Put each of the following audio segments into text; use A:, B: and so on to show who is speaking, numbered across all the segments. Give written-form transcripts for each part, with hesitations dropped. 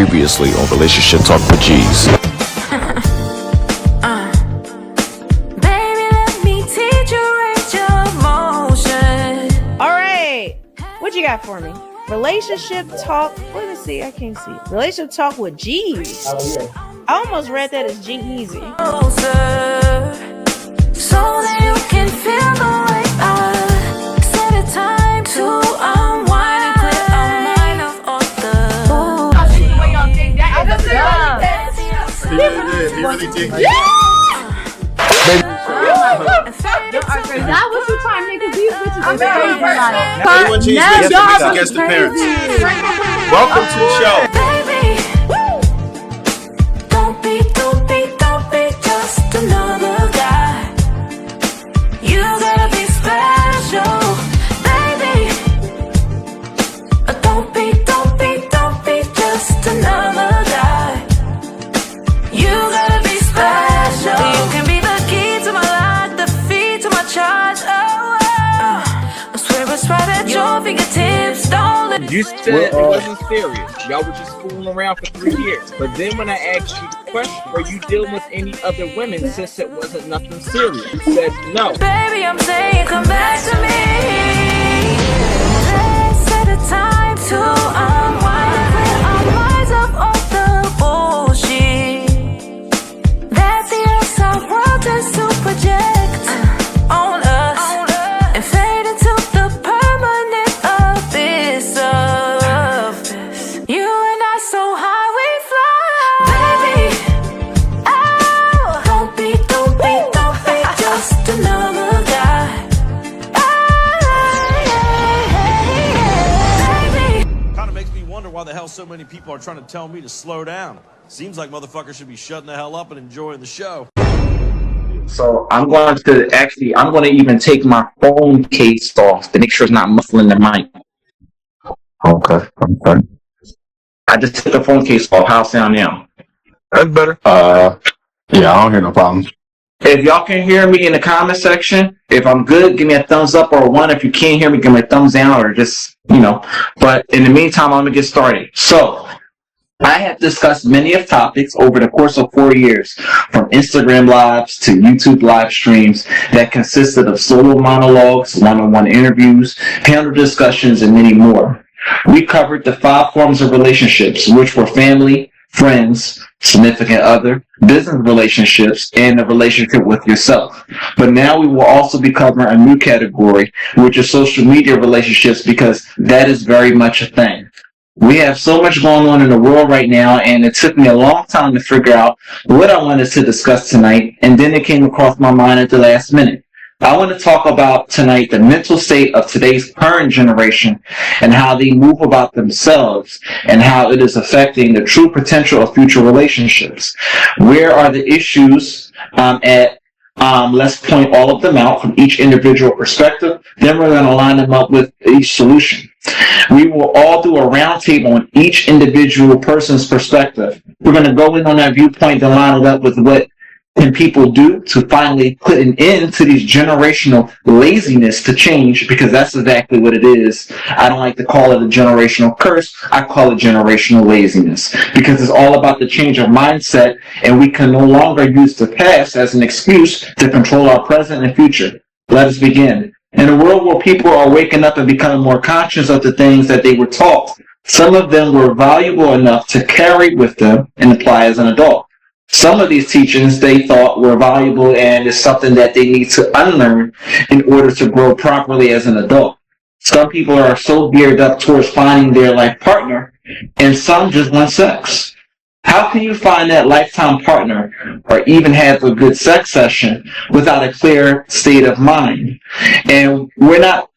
A: Previously on Relationship Talk with G's.
B: Baby, let me teach you range of motion.
C: All right, what you got for me? Relationship talk. Let me see. I can't see. Relationship talk with G's. I almost read that as G-Easy.
B: So that you can feel the way I set a time to unwind and clear our mind of all the
D: That was the time niggas these bitches is crazy.
E: Everyone change names to guess the parents. Welcome to the show.
B: baby. Don't be just another guy. You gotta be special, baby. Don't be just another guy. You gotta be special. You can be the key to my life, the feed to my charge. I swear it's right at your fingertips. Don't let
F: You said it wasn't serious. Y'all were just fooling around for 3 years. But then when I asked you the question, were you dealing with any other women since it wasn't nothing serious? You said no.
B: baby, I'm saying come back to me. Let's set a time to unwind and clear our minds of all the bullshit that the outside world tends to project on us and fade into the permanent abyss of you and I so high we fly, baby. Oh, don't be just another guy. Baby.
G: Kind of makes me wonder why the hell so many people are trying to tell me to slow down. Seems like motherfuckers should be shutting the hell up and enjoying the show.
H: So I'm going to even take my phone case off to make sure it's not muffling the mic. Okay. I just took the phone case off. How's it sound now?
E: That's better.
I: Yeah, I don't hear no problems.
H: If y'all can hear me in the comment section, if I'm good, give me a thumbs up or a 1. If you can't hear me, give me a thumbs down or just, But in the meantime, I'm going to get started. So I have discussed many of topics over the course of 4 years, from Instagram lives to YouTube live streams that consisted of solo monologues, one-on-one interviews, panel discussions, and many more. We covered the 5 forms of relationships, which were family, friends, significant other, business relationships, and the relationship with yourself. But now we will also be covering a new category, which is social media relationships, because that is very much a thing. We have so much going on in the world right now, and it took me a long time to figure out what I wanted to discuss tonight, and then it came across my mind at the last minute. I want to talk about tonight the mental state of today's current generation and how they move about themselves and how it is affecting the true potential of future relationships. Where are the issues let's point all of them out from each individual perspective. Then we're going to line them up with each solution. We will all do a roundtable on each individual person's perspective. We're going to go in on that viewpoint and line it up with what can people do to finally put an end to these generational laziness to change, because that's exactly what it is. I don't like to call it a generational curse. I call it generational laziness, because it's all about the change of mindset, and we can no longer use the past as an excuse to control our present and future. Let us begin. In a world where people are waking up and becoming more conscious of the things that they were taught, some of them were valuable enough to carry with them and apply as an adult. Some of these teachings they thought were valuable and is something that they need to unlearn in order to grow properly as an adult. Some people are so geared up towards finding their life partner, and some just want sex. How can you find that lifetime partner or even have a good sex session without a clear state of mind? And we're not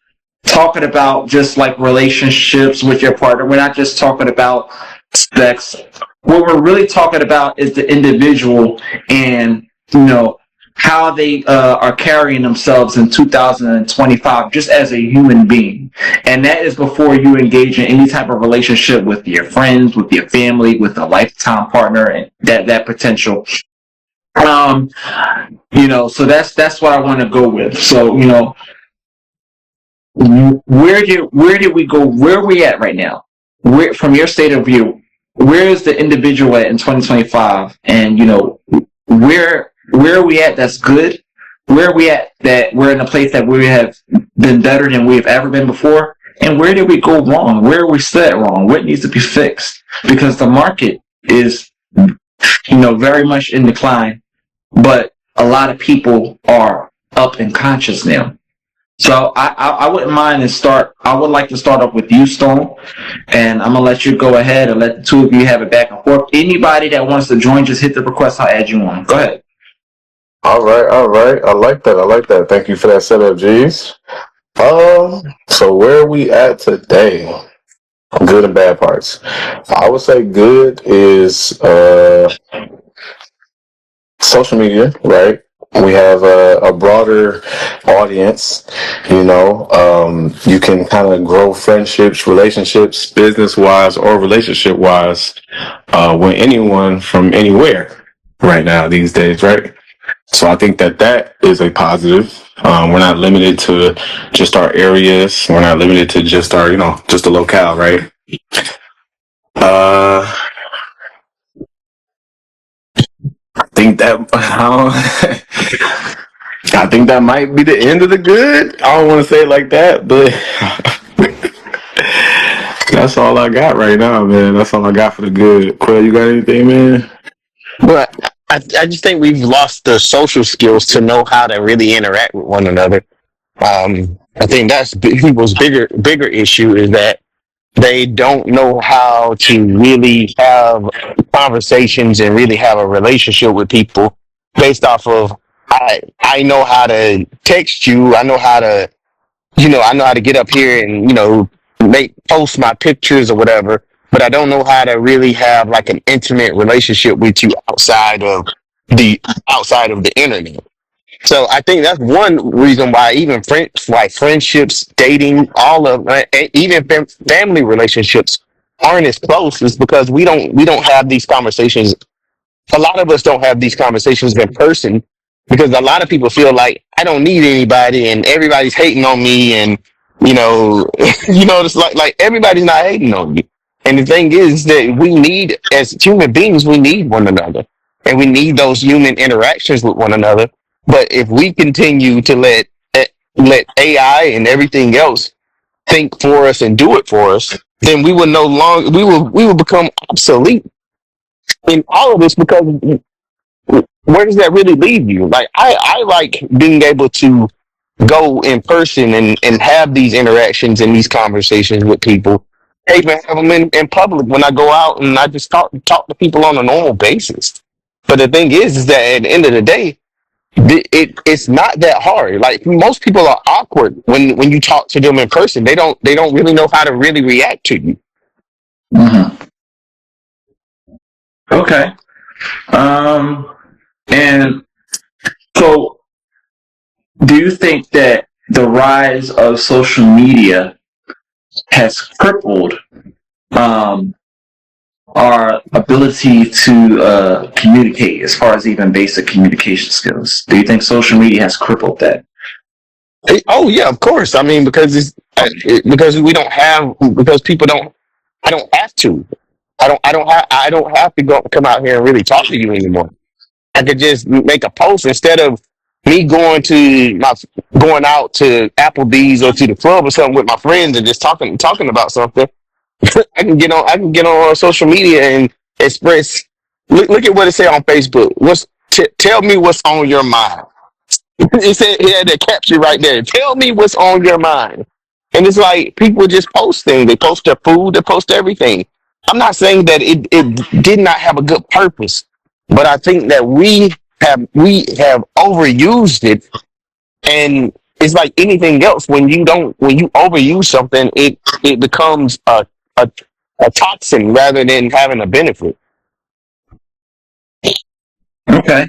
H: talking about just like relationships with your partner. We're not just talking about sex. What we're really talking about is the individual and, how they are carrying themselves in 2025 just as a human being. And that is before you engage in any type of relationship with your friends, with your family, with a lifetime partner, and that potential. So that's what I want to go with. So, where did we go? Where are we at right now? From your state of view, where is the individual at in 2025? And where are we at that's good? Where are we at that we're in a place that we have been better than we've ever been before? And where did we go wrong? Where are we set wrong? What needs to be fixed? Because the market is, very much in decline, but a lot of people are up and conscious now. So I wouldn't mind I would like to start up with you, Stone, and I'm gonna let you go ahead and let the two of you have it back and forth. Anybody that wants to join, just hit the request. I'll add you on. Go ahead.
I: All right. I like that. Thank you for that setup, G's. So where are we at today? Good and bad parts. I would say good is social media, right? We have a broader audience, you can kind of grow friendships, relationships, business-wise or relationship-wise, with anyone from anywhere right now these days, right? So I think that is a positive. We're not limited to just our areas. We're not limited to just our, just the locale, right? I think that might be the end of the good. I don't want to say it like that, but that's all I got right now, man. That's all I got for the good. Quill, you got anything, man?
J: But I just think we've lost the social skills to know how to really interact with one another. I think that's people's bigger issue is that they don't know how to really have conversations and really have a relationship with people based off of I know how to text you. I know how to, I know how to get up here and, post my pictures or whatever, but I don't know how to really have like an intimate relationship with you outside of the internet. So I think that's one reason why even friendships, dating, all of even family relationships aren't as close, is because we don't have these conversations. A lot of us don't have these conversations in person because a lot of people feel like I don't need anybody and everybody's hating on me, and it's like everybody's not hating on you. And the thing is that we need, as human beings, we need one another, and we need those human interactions with one another. But if we continue to let AI and everything else think for us and do it for us, then we will become obsolete in all of this, because where does that really leave you? Like I like being able to go in person and have these interactions and these conversations with people. I even have them in public when I go out and I just talk to people on a normal basis. But the thing is that at the end of the day, it's not that hard. Like most people are awkward when you talk to them in person. They don't really know how to really react to you.
H: Mm-hmm. Okay. And so do you think that the rise of social media has crippled our ability to communicate, as far as even basic communication skills? Do you think social media has crippled that?
J: Oh yeah, of course. I mean, because people don't. I don't have to. I don't have to come out here and really talk to you anymore. I could just make a post instead of me going out to Applebee's or to the club or something with my friends and just talking about something. I can get on social media and express. Look at what it said on Facebook. Tell me what's on your mind. It said it had that caption right there. Tell me what's on your mind. And it's like people just post things. They post their food. They post everything. I'm not saying that it did not have a good purpose, but I think that we have overused it, and it's like anything else. When you overuse something, it becomes a toxin rather than having a benefit.
H: Okay.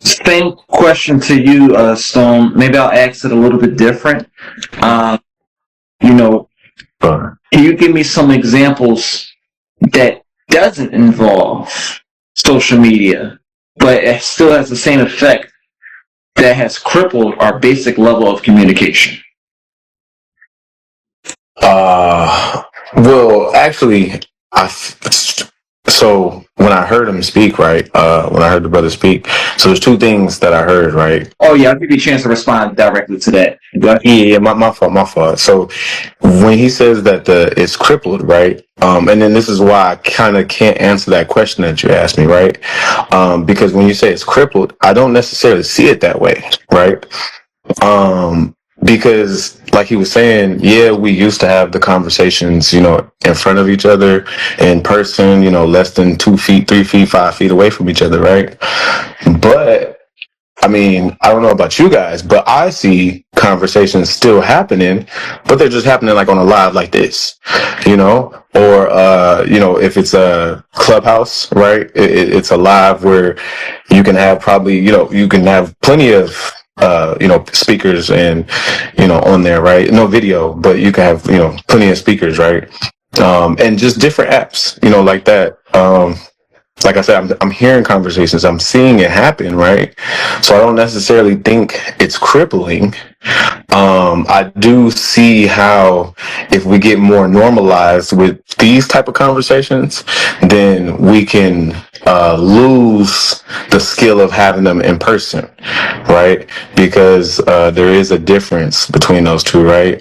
H: Same question to you, Stone. Maybe I'll ask it a little bit different. Can you give me some examples that doesn't involve social media, but it still has the same effect that has crippled our basic level of communication?
I: Well, actually, so when I heard him speak, right? When I heard the brother speak, so there's two things that I heard, right?
H: Oh yeah, I'll give you a chance to respond directly to that.
I: Yeah, my fault. So when he says that it's crippled, right? And then this is why I kind of can't answer that question that you asked me, right? Because when you say it's crippled, I don't necessarily see it that way, right? Because like he was saying, yeah, we used to have the conversations, in front of each other, in person, less than 2 feet, 3 feet, 5 feet away from each other, right? But I mean, I don't know about you guys, but I see conversations still happening, but they're just happening like on a live like this, or, if it's a clubhouse, right? It's a live where you can have probably, you can have plenty of, speakers and, on there, right? No video, but you can have, plenty of speakers, right? And just different apps, like that. Like I said, I'm hearing conversations, I'm seeing it happen, right? So I don't necessarily think it's crippling. I do see how if we get more normalized with these type of conversations, then we can lose the skill of having them in person, right? Because there is a difference between those two, right?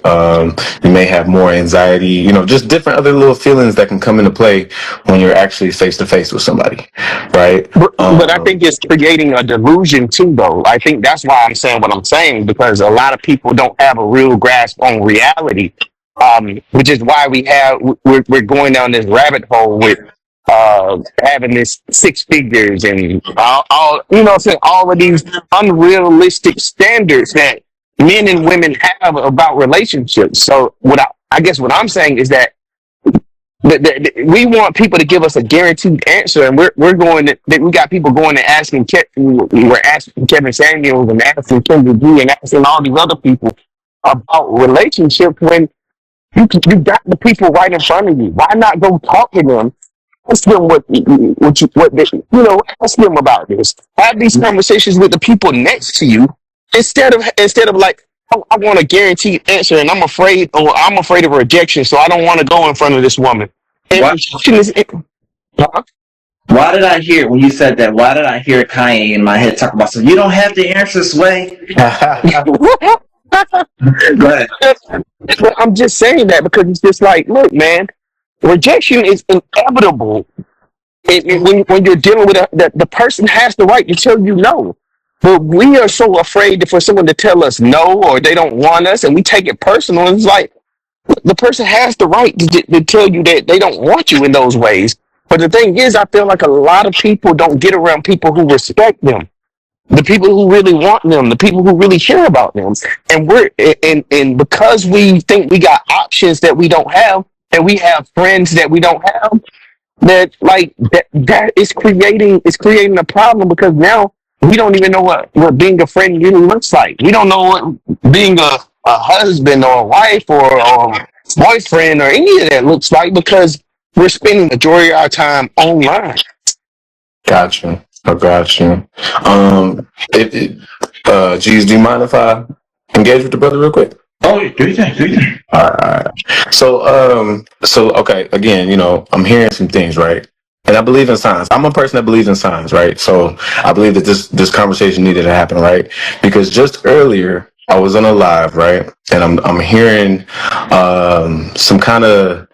I: You may have more anxiety, just different other little feelings that can come into play when you're actually face to face with somebody, right?
J: But I think it's creating a delusion too, though. I think that's why I'm saying what I'm saying, because a lot of people don't have a real grasp on reality, which is why we're going down this rabbit hole with having this 6 figures and all all of these unrealistic standards that men and women have about relationships. So I guess what I'm saying is that we want people to give us a guaranteed answer, and we got people going and asking. We're asking Kevin Samuels and asking Kendra G and asking all these other people about relationships when you got the people right in front of you. Why not go talk to them? Ask them ask them about this. Have these conversations with the people next to you instead of like, oh, I want a guaranteed answer and I'm afraid of rejection, so I don't want to go in front of this woman. And rejection is
H: Why did I hear, when you said that, why did I hear Kanye in my head talk about something? You don't have to answer this way. Go ahead.
J: I'm just saying that because it's just like, look, man, rejection is inevitable. When you're dealing with the person has the right to tell you no. But we are so afraid for someone to tell us no, or they don't want us, and we take it personal. It's like the person has the right to tell you that they don't want you in those ways. But the thing is, I feel like a lot of people don't get around people who respect them, the people who really want them, the people who really care about them. And because we think we got options that we don't have, and we have friends that we don't have, that is creating a problem, because now we don't even know what being a friend really looks like. We don't know what being a husband or a wife or boyfriend or any of that looks like, because we're spending the majority of our time online.
I: Gotcha. I got you. Geez, do you mind if I engage with the brother real quick?
H: Oh, do you think?
I: All right. So okay. Again, I'm hearing some things, right? And I believe in signs. I'm a person that believes in signs, right? So I believe that this conversation needed to happen, right? Because just earlier I was on a live, right? And I'm hearing some kind of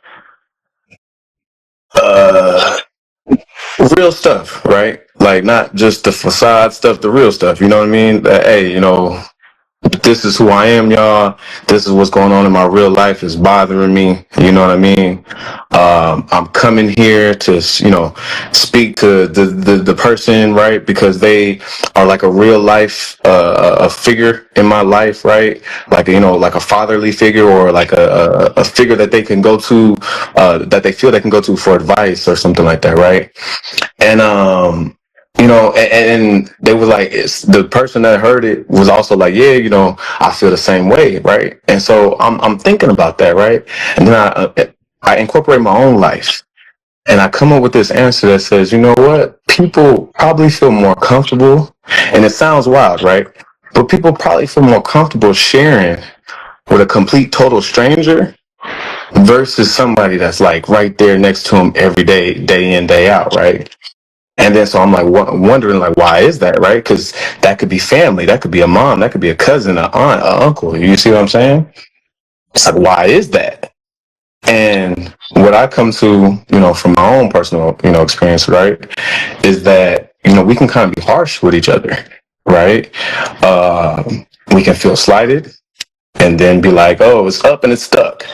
I: real stuff, right? Like not just the facade stuff, the real stuff. You know what I mean? That, hey, this is who I am, y'all. This is what's going on in my real life. Is bothering me. You know what I mean? I'm coming here to, speak to the person, right? Because they are like a real life, a figure in my life, right? Like, like a fatherly figure, or like a figure that they can go to, that they feel they can go to for advice or something like that, right? And, and they were like, the person that heard it was also like, yeah, I feel the same way, right? And so I'm thinking about that, right? And then I incorporate my own life, and I come up with this answer that says, you know what? People probably feel more comfortable, and it sounds wild, right? But people probably feel more comfortable sharing with a complete total stranger versus somebody that's like right there next to him every day, day in, day out, right? And then so I'm like wondering like, why is that, right? Because that could be family, that could be a mom, that could be a cousin, an aunt, an uncle. You see what I'm saying? It's like, why is that? And what I come to, from my own personal, experience, right, is that, we can kind of be harsh with each other, right? We can feel slighted and then be like, oh, it's up and it's stuck.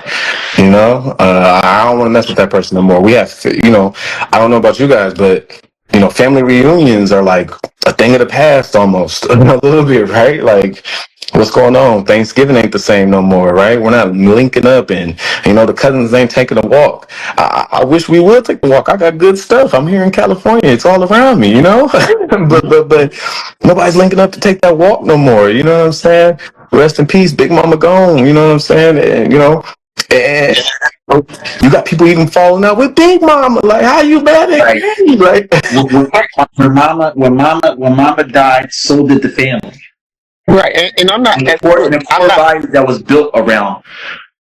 I: I don't want to mess with that person no more. We have, I don't know about you guys, but, family reunions are like a thing of the past almost a little bit, right? Like, what's going on? Thanksgiving ain't the same no more, right? We're not linking up, and the cousins ain't taking a walk. I wish we would take the walk. I got good stuff. I'm here in California. It's all around me, but nobody's linking up to take that walk no more. You know what I'm saying? Rest in peace, Big Mama gone. You know what I'm saying? And, and you got people even falling out with Big Mama. Like, how you mad at me? Like,
H: when Mama died, so did the family.
J: Right, and I'm not.
H: And the core body that was built around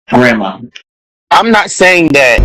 H: grandma.
J: I'm not saying that